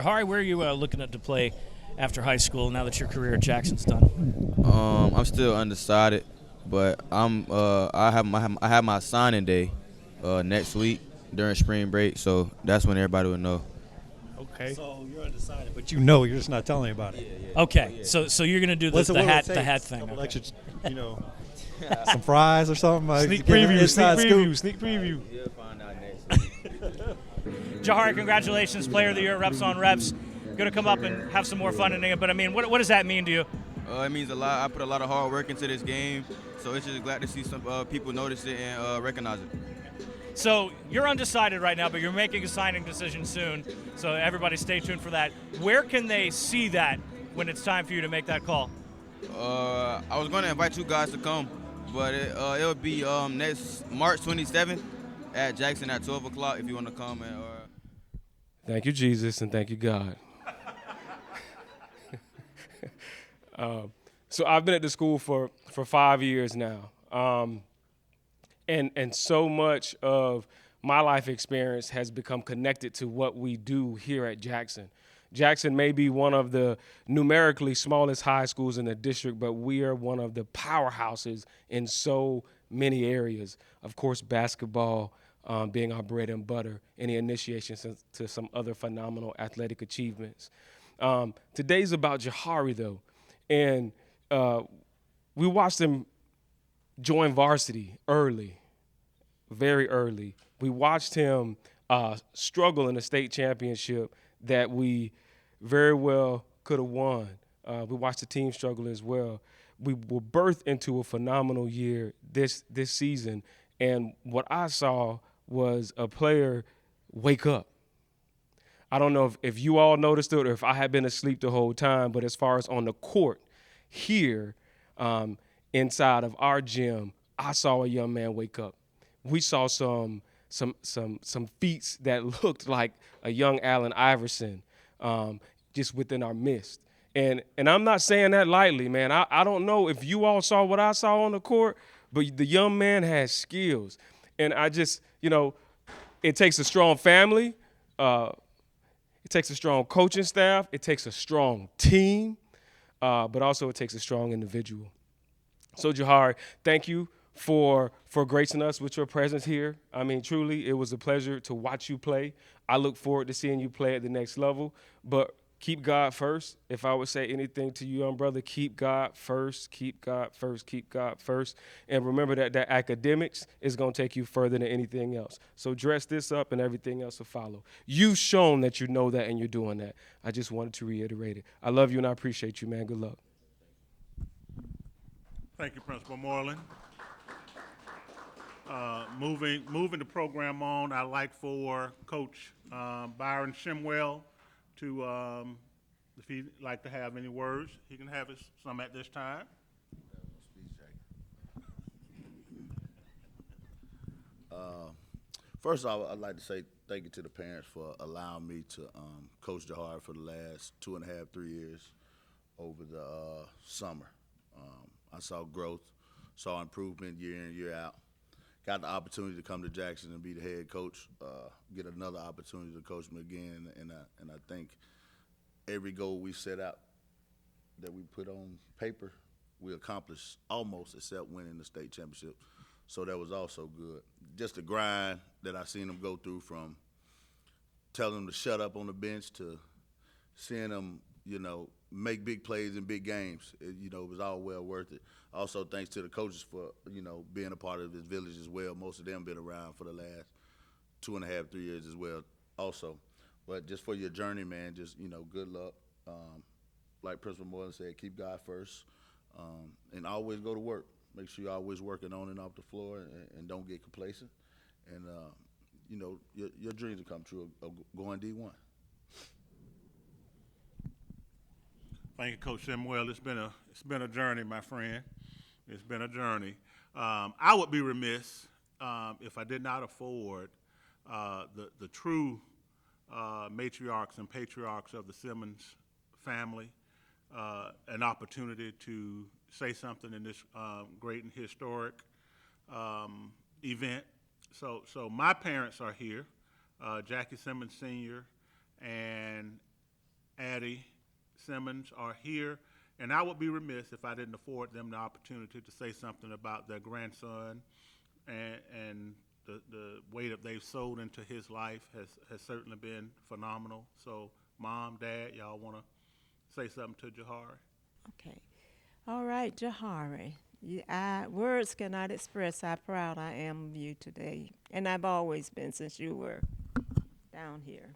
Jahari, where are you looking at to play after high school now that your career at Jackson's done? I'm still undecided, but I have my signing day next week during spring break, so that's when everybody will know. Okay. So you're undecided, but you're just not telling anybody. Okay. So you're gonna do the hat thing. Couple extra, some fries or something. Sneak preview. You'll find out next week. Jahari, congratulations, Player of the Year, Reps on Reps. Going to come up and have some more fun in it. But I mean, what does that mean to you? It means a lot. I put a lot of hard work into this game, so it's just glad to see some people notice it and recognize it. So you're undecided right now, but you're making a signing decision soon. So everybody stay tuned for that. Where can they see that when it's time for you to make that call? I was going to invite you guys to come, but it'll be next March 27th at Jackson at 12 o'clock if you want to come. Thank you, Jesus, and thank you, God. So I've been at the school for 5 years now. And so much of my life experience has become connected to what we do here at Jackson. Jackson may be one of the numerically smallest high schools in the district, but we are one of the powerhouses in so many areas. Of course, basketball being our bread and butter, any initiation to some other phenomenal athletic achievements. Today's about Jahari, though, and we watched him join varsity early, very early. We watched him struggle in a state championship that we very well could have won. We watched the team struggle as well. We were birthed into a phenomenal year this season, and what I saw was a player wake up. I don't know if you all noticed it or if I had been asleep the whole time, but as far as on the court here, inside of our gym, I saw a young man wake up. We saw some feats that looked like a young Allen Iverson just within our midst. And I'm not saying that lightly, man. I don't know if you all saw what I saw on the court, but the young man has skills. And I just, it takes a strong family. It takes a strong coaching staff. It takes a strong team, but also it takes a strong individual. So, Jahari, thank you for gracing us with your presence here. I mean, truly, it was a pleasure to watch you play. I look forward to seeing you play at the next level, but keep God first. If I would say anything to you, young brother, keep God first, keep God first, keep God first. And remember that academics is going to take you further than anything else. So dress this up and everything else will follow. You've shown that you know that and you're doing that. I just wanted to reiterate it. I love you and I appreciate you, man. Good luck. Thank you, Principal Moreland. Moving the program on, I'd like for Coach Byron Shimwell to, if he'd like to have any words, he can have some at this time. First off, I'd like to say thank you to the parents for allowing me to coach Jahari for the last 2.5, 3 years over the summer. I saw growth, saw improvement year in, year out. Got the opportunity to come to Jackson and be the head coach, get another opportunity to coach me again, and I think every goal we set out that we put on paper, we accomplished almost except winning the state championship. So that was also good. Just the grind that I seen them go through, from telling them to shut up on the bench to seeing them, make big plays in big games. It was all well worth it. Also, thanks to the coaches for, being a part of this village as well. Most of them been around for the last 2.5, 3 years as well also. But just for your journey, man, just, good luck. Like Principal Moreland said, keep God first, and always go to work. Make sure you're always working on and off the floor, and don't get complacent. And, your dreams will come true of going D1. Thank you, Coach Shimwell. It's been a journey, my friend. It's been a journey. I would be remiss if I did not afford the true matriarchs and patriarchs of the Simmons family an opportunity to say something in this great and historic event. So my parents are here, Jackie Simmons Sr. and Addie Simmons are here, and I would be remiss if I didn't afford them the opportunity to say something about their grandson and the way that they've sold into his life has certainly been phenomenal. So, Mom, Dad, y'all want to say something to Jahari? Okay. All right, Jahari. Words cannot express how proud I am of you today. And I've always been since you were down here.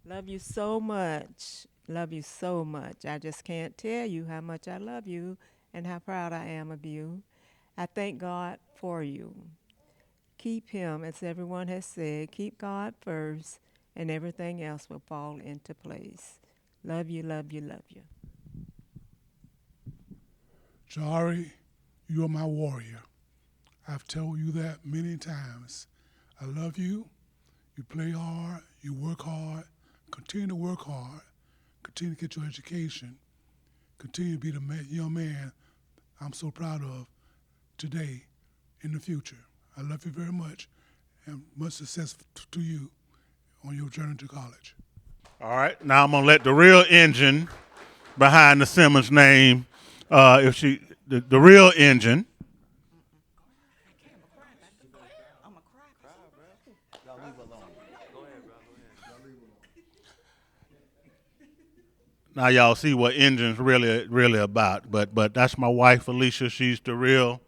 Love you so much. Love you so much. I just can't tell you how much I love you and how proud I am of you. I thank God for you. Keep him, as everyone has said, keep God first, and everything else will fall into place. Love you, love you, love you. Jahari, you are my warrior. I've told you that many times. I love you. You play hard. You work hard. Continue to work hard. Continue to get your education. Continue to be the young man I'm so proud of today, in the future. I love you very much, and much success to you on your journey to college. All right, now I'm gonna let the real engine behind the Simmons name, the real engine. Now y'all see what engine's really about, but that's my wife Alicia. She's the real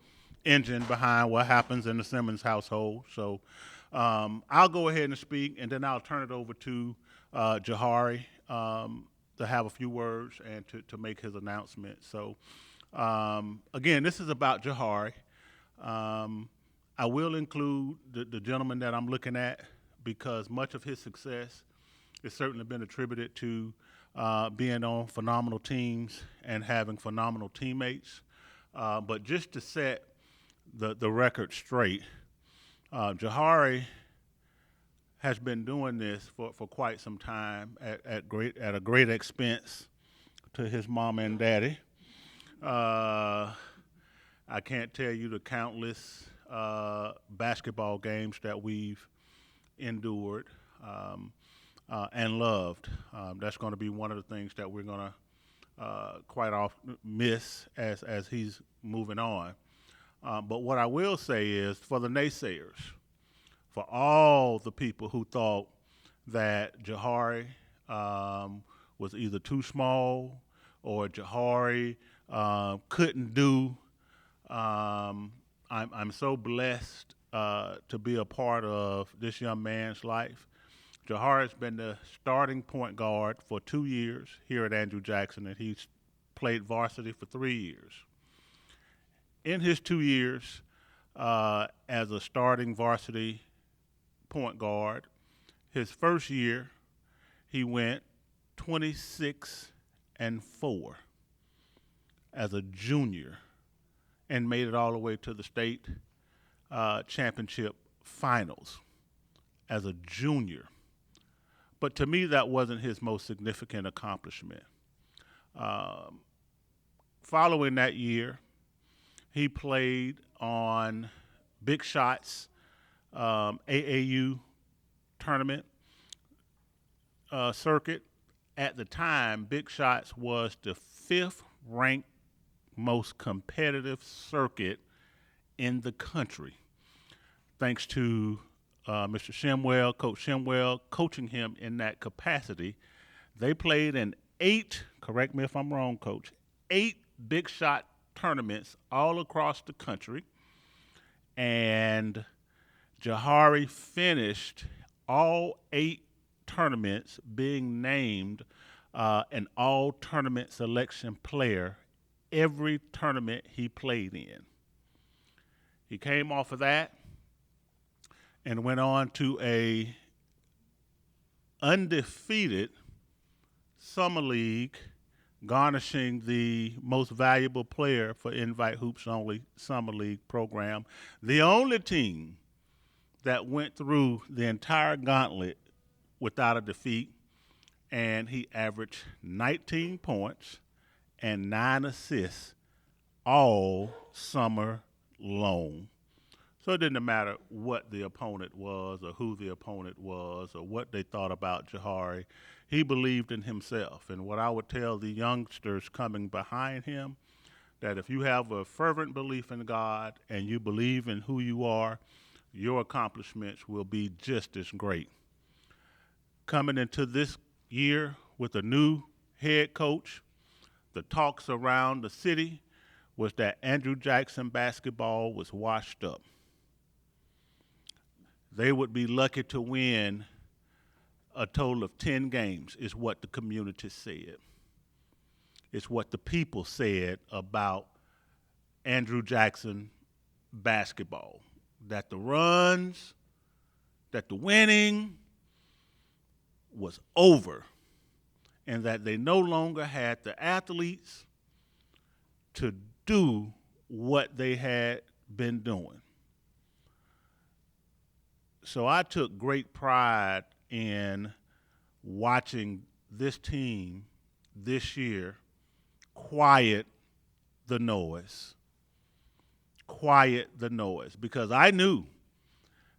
engine behind what happens in the Simmons household. So I'll go ahead and speak, and then I'll turn it over to Jahari to have a few words and to make his announcement. So again, this is about Jahari. I will include the gentleman that I'm looking at because much of his success has certainly been attributed to being on phenomenal teams and having phenomenal teammates. But just to set the record straight, Jahari has been doing this for quite some time at a great expense to his mama and daddy. I can't tell you the countless basketball games that we've endured and loved. That's going to be one of the things that we're going to quite often miss as he's moving on. But what I will say is, for the naysayers, for all the people who thought that Jahari was either too small or Jahari couldn't do, I'm so blessed to be a part of this young man's life. Jahari's been the starting point guard for 2 years here at Andrew Jackson, and he's played varsity for 3 years. In his 2 years as a starting varsity point guard, his first year he went 26-4 as a junior and made it all the way to the state championship finals as a junior. But to me, that wasn't his most significant accomplishment. Following that year, he played on Big Shots AAU tournament circuit. At the time, Big Shots was the 5th ranked most competitive circuit in the country, thanks to Mr. Shimwell, Coach Shimwell, coaching him in that capacity. They played in 8, correct me if I'm wrong, Coach, 8 Big Shot tournaments all across the country. And Jahari finished all 8 tournaments being named an all-tournament selection player every tournament he played in. He came off of that and went on to a undefeated summer league, garnishing the most valuable player for Invite Hoops Only Summer League program. The only team that went through the entire gauntlet without a defeat, and he averaged 19 points and 9 assists all summer long. So it didn't matter what the opponent was or who the opponent was or what they thought about Jahari. He believed in himself. And what I would tell the youngsters coming behind him, that if you have a fervent belief in God and you believe in who you are, your accomplishments will be just as great. Coming into this year with a new head coach, the talks around the city was that Andrew Jackson basketball was washed up. They would be lucky to win a total of 10 games, is what the community said. It's what the people said about Andrew Jackson basketball. That the runs, that the winning was over, and that they no longer had the athletes to do what they had been doing. So I took great pride in watching this team this year quiet the noise. Quiet the noise. Because I knew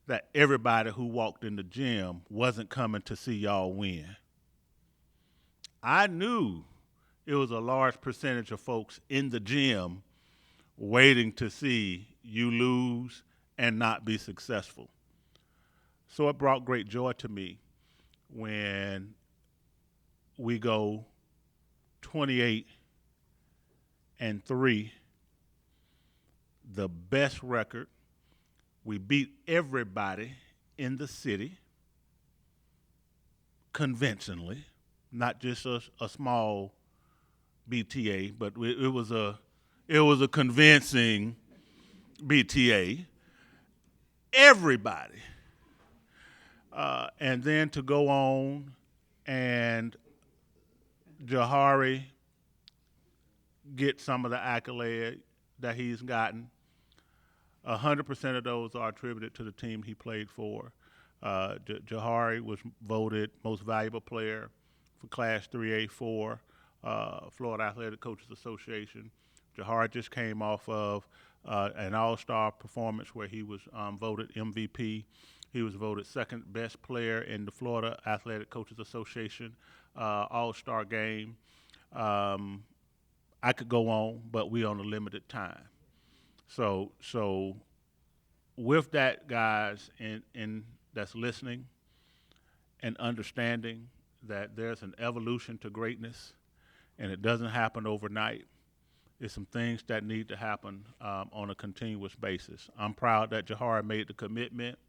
that everybody who walked in the gym wasn't coming to see y'all win. I knew it was a large percentage of folks in the gym waiting to see you lose and not be successful. So it brought great joy to me when we go 28-3, the best record. We beat everybody in the city convincingly, not just a small BTA, but it was a convincing BTA. Everybody. And then to go on and Jahari get some of the accolade that he's gotten, 100% of those are attributed to the team he played for. Jahari was voted most valuable player for Class 3A4, Florida Athletic Coaches Association. Jahari just came off of an all-star performance where he was voted MVP. He was voted second best player in the Florida Athletic Coaches Association all-star game. I could go on, but we on a limited time. So with that, guys, in that's listening and understanding that there's an evolution to greatness, and it doesn't happen overnight. There's some things that need to happen on a continuous basis. I'm proud that Jahari made the commitment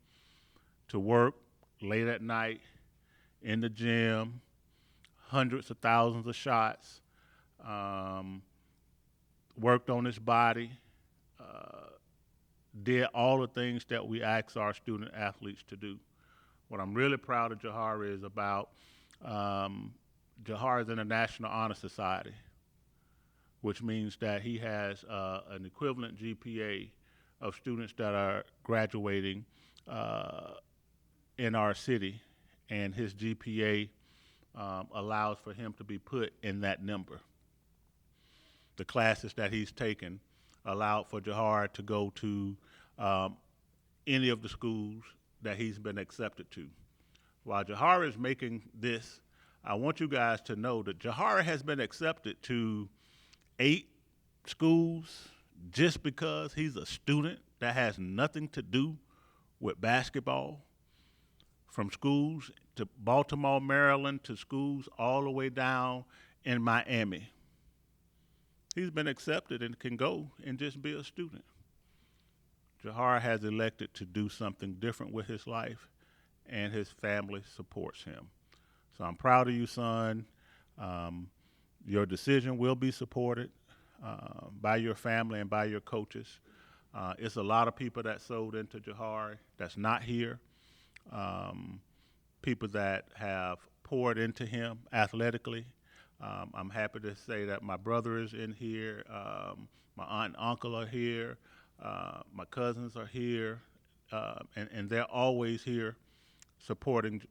to work late at night in the gym, hundreds of thousands of shots, worked on his body, did all the things that we ask our student athletes to do. What I'm really proud of Jahari is about Jahari is in the National Honor Society, which means that he has an equivalent GPA of students that are graduating in our city, and his GPA allows for him to be put in that number. The classes that he's taken allowed for Jahari to go to any of the schools that he's been accepted to. While Jahari is making this, I want you guys to know that Jahari has been accepted to 8 schools just because he's a student that has nothing to do with basketball, from schools to Baltimore, Maryland, to schools all the way down in Miami. He's been accepted and can go and just be a student. Jahari has elected to do something different with his life, and his family supports him. So I'm proud of you, son. Your decision will be supported by your family and by your coaches. It's a lot of people that sold into Jahari that's not here. People that have poured into him athletically. I'm happy to say that my brother is in here, my aunt and uncle are here, my cousins are here, and they're always here supporting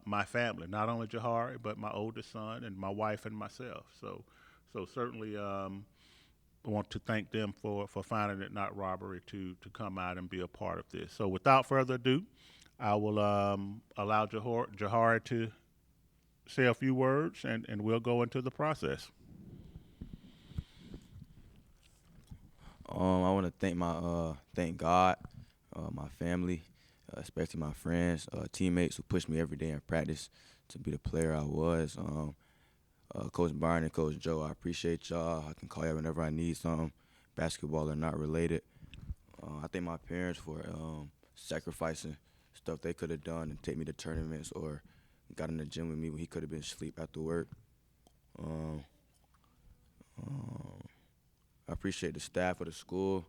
my family, not only Jahari, but my oldest son and my wife and myself. So certainly want to thank them for finding it not robbery to come out and be a part of this. So without further ado, I will allow Jahari to say a few words, and we'll go into the process. I want to thank God, my family, especially my friends, teammates who pushed me every day in practice to be the player I was. Coach Byron and Coach Joe, I appreciate y'all. I can call y'all whenever I need something, basketball or not related. I thank my parents for sacrificing stuff they could have done and take me to tournaments or got in the gym with me when he could have been asleep after work. I appreciate the staff of the school,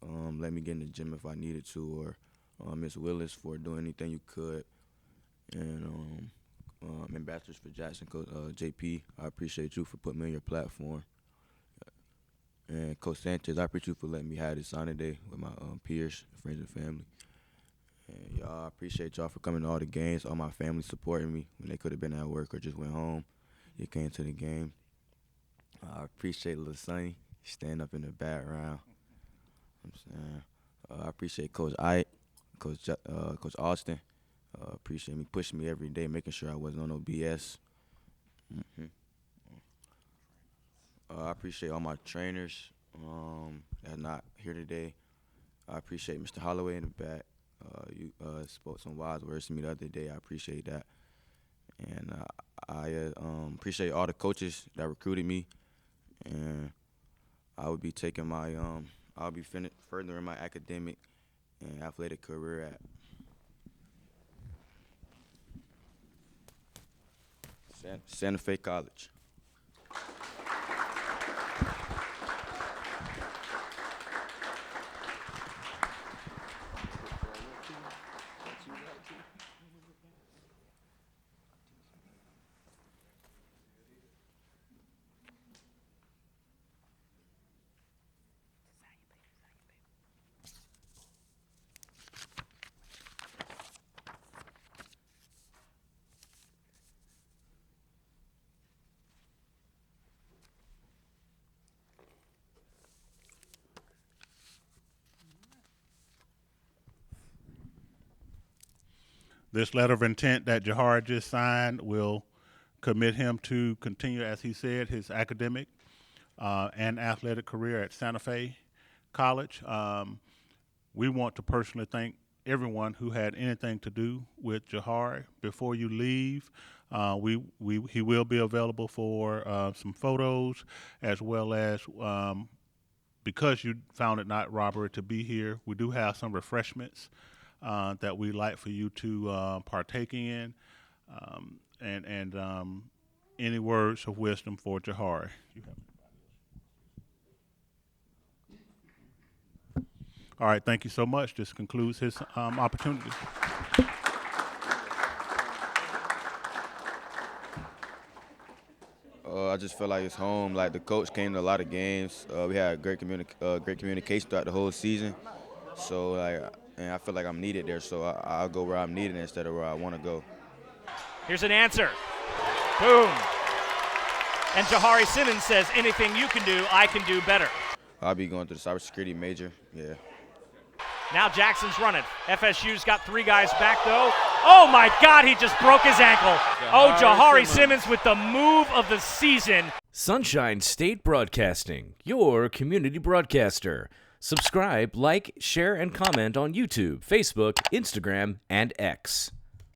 let me get in the gym if I needed to, or Miss Willis for doing anything you could. And Ambassadors for Jackson, Coach JP, I appreciate you for putting me on your platform. And Coach Sanchez, I appreciate you for letting me have this signing day with my peers, friends, and family. And y'all, I appreciate y'all for coming to all the games, all my family supporting me when they could have been at work or just went home. You came to the game. I appreciate little Sonny staying up in the background. I'm saying, I appreciate Coach Ike, Coach Austin. Appreciate me pushing me every day, making sure I wasn't on no BS. I appreciate all my trainers that are not here today. I appreciate Mr. Holloway in the back. You spoke some wise words to me the other day. I appreciate that. And I appreciate all the coaches that recruited me. And I would be taking my I'll be furthering my academic and athletic career at Santa Fe College. This letter of intent that Jahari just signed will commit him to continue, as he said, his academic and athletic career at Santa Fe College. We want to personally thank everyone who had anything to do with Jahari. Before you leave, he will be available for some photos, as well as because you found it not robbery to be here, we do have some refreshments that we'd like for you to partake in, and any words of wisdom for Jahari. All right, thank you so much. This concludes his opportunity. I just feel like it's home. Like, the coach came to a lot of games. We had great communication throughout the whole season. So, and I feel like I'm needed there. So I'll go where I'm needed instead of where I want to go. Here's an answer. Boom. And Jahari Simmons says, anything you can do, I can do better. I'll be going to the cybersecurity major. Yeah. Now Jackson's running. FSU's got 3 guys back, though. Oh, my God, he just broke his ankle. Jahari Simmons with the move of the season. Sunshine State Broadcasting, your community broadcaster. Subscribe, like, share, and comment on YouTube, Facebook, Instagram, and X.